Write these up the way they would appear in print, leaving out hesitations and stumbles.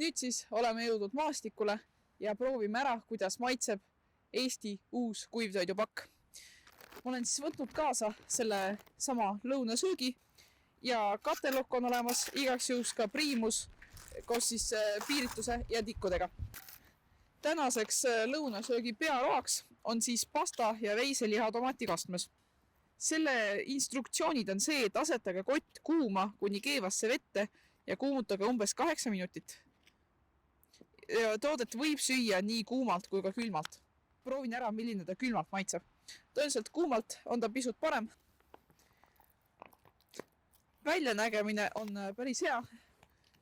Nüüd siis oleme jõudnud maastikule ja proovime ära, kuidas maitseb Eesti uus kuivtoidupakk. Ma olen siis võtnud kaasa selle sama lõunasöögi ja katelokk on olemas, igaks juhuks ka priimus koos siis piirituse ja tikkudega. Tänaseks lõunasöögi pealoaks on siis pasta ja veiseliha tomatikastmes. Selle instruktsioonid on see, et asetage kott kuuma kuni keevasse vette ja kuumutage umbes 8 minutit. Toodet võib süüa nii kuumalt kui ka külmalt. Proovin ära, milline ta külmalt maitseb. Tõenäoliselt kuumalt on ta pisut parem. Väljanägemine on päris hea.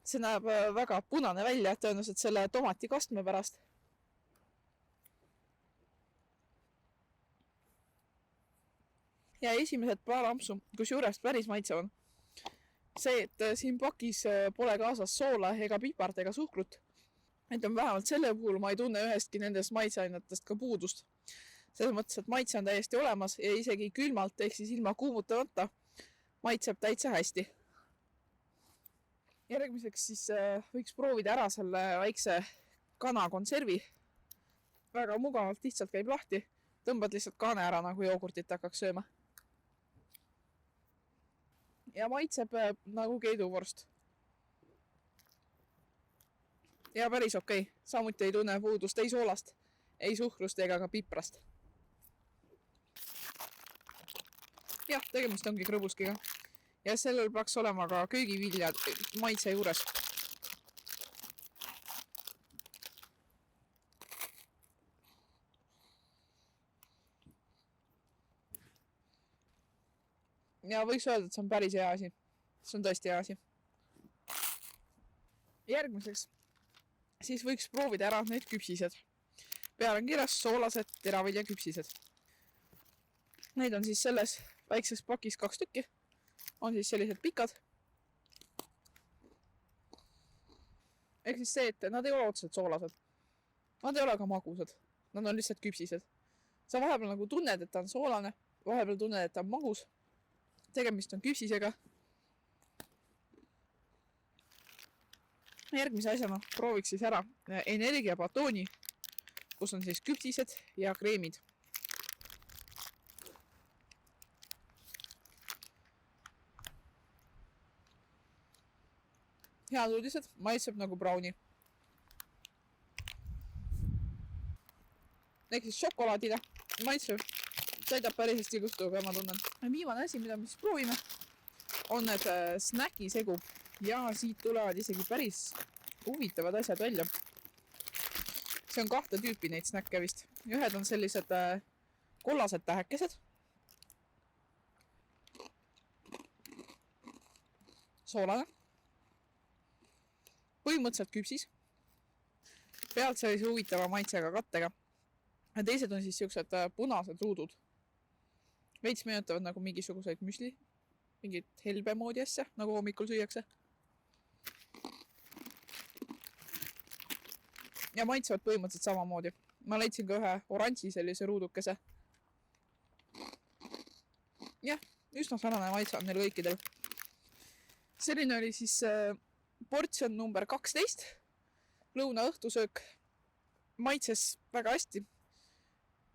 See näeb väga punane välja, tõenäoliselt selle tomatikastme pärast. Ja esimesed paar ampsu, kus juures päris maitsev on. See, et siin pakis pole kaasas soola ega pipart ega suhkrut. Et on vähemalt selle puhul ma ei tunne ühestki nendest maitseainetest ka puudust. Selles mõttes, et maitse on täiesti olemas ja isegi külmalt ehk siis ilma kuumutamata maitseb täitsa hästi. Järgmiseks siis võiks proovida ära selle väikse kanakonservi. Väga mugavalt lihtsalt käib lahti. Tõmbad lihtsalt kaane ära, nagu joogurtit hakkaks sööma. Ja maitseb nagu keiduvorst. Ja päris okei. Samuti ei tunne puudust ei soolast, ei suhkrust ega ka piprast. Jah, tegemist ongi krõbuskiga. Ja sellel peaks olema ka köögiviljad maitse juures. Ja võiks öelda, et see on päris hea asi. See on tõesti hea asi. Järgmiseks siis võiks proovida ära need küpsised. Peal on kirjas soolased teraviljaküpsised. Neid on siis selles väikses pakis 2 tükki. On siis sellised pikad. Ehk siis see, et nad ei ole otseselt soolased. Nad ei ole ka magusad. Nad on lihtsalt küpsised. Sa vahepeal nagu tunned, et ta on soolane. Vahepeal tunned, et ta on magus. Tegemist on küpsisega. Järgmise asjana prooviks siis ära energiabatooni, kus on siis küpsised ja kreemid. Head uudised, maitseb nagu browni. Ehk siis šokolaadile maitseb. Täidab päris hästi kustuga, ma tunnen. Viimane asi, mida me siis proovime, on need snäkisegu. Ja siit tulevad isegi päris huvitavad asjad välja. See on 2 tüüpi neid snäkke vist. Ühed on sellised kollased tähekesed. Soolane. Põhimõtteliselt küpsis. Pealt sellise huvitava maitsega kattega. Ja teised on siis siuksed punased ruudud. Veits meenutavad nagu mingisuguseid müsli. Mingit helbe moodi asja, nagu hommikul süüakse. Ja maitsevad põhimõtteliselt samamoodi. Ma leidsin ka ühe oranži sellise ruudukese. Jah, üsna sarnane maitse on neil kõikidel. Selline oli siis portsjon number 12. Lõuna õhtusöök. Maitses väga hästi.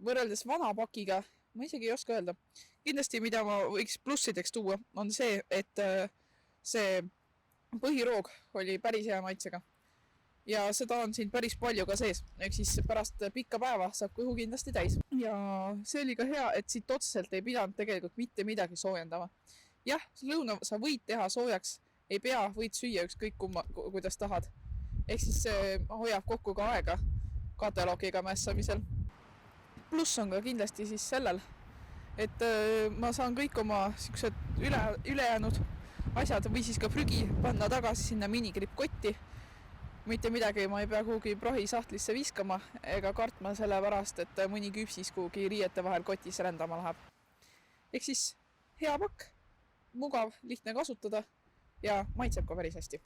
Võrreldes vana pakiga, ma isegi ei oska öelda. Kindlasti, mida ma võiks plussideks tuua, on see, et see põhiroog oli päris hea maitsega. Ja seda on siin päris palju ka sees. Ehk siis pärast pikka päeva saab kõhu kindlasti täis. Ja see oli ka hea, et siit otseselt ei pidanud tegelikult mitte midagi soojendama. Jah, lõuna sa võid teha soojaks, ei pea, võid süüa ükskõik kuidas tahad. Ehk siis see hoiab kokku ka aega katelokiga mässamisel. Pluss on ka kindlasti siis sellel, et ma saan kõik oma ülejäänud asjad või siis ka prügi panna tagasi sinna minikrippkotti. Mitte midagi ma ei pea kuhugi prohi sahtlisse viskama ega kartma selle pärast, et mõni küpsis kuhugi riiete vahel kotis rändama läheb. Ehk siis hea pakk, mugav, lihtne kasutada ja maitseb ka päris hästi.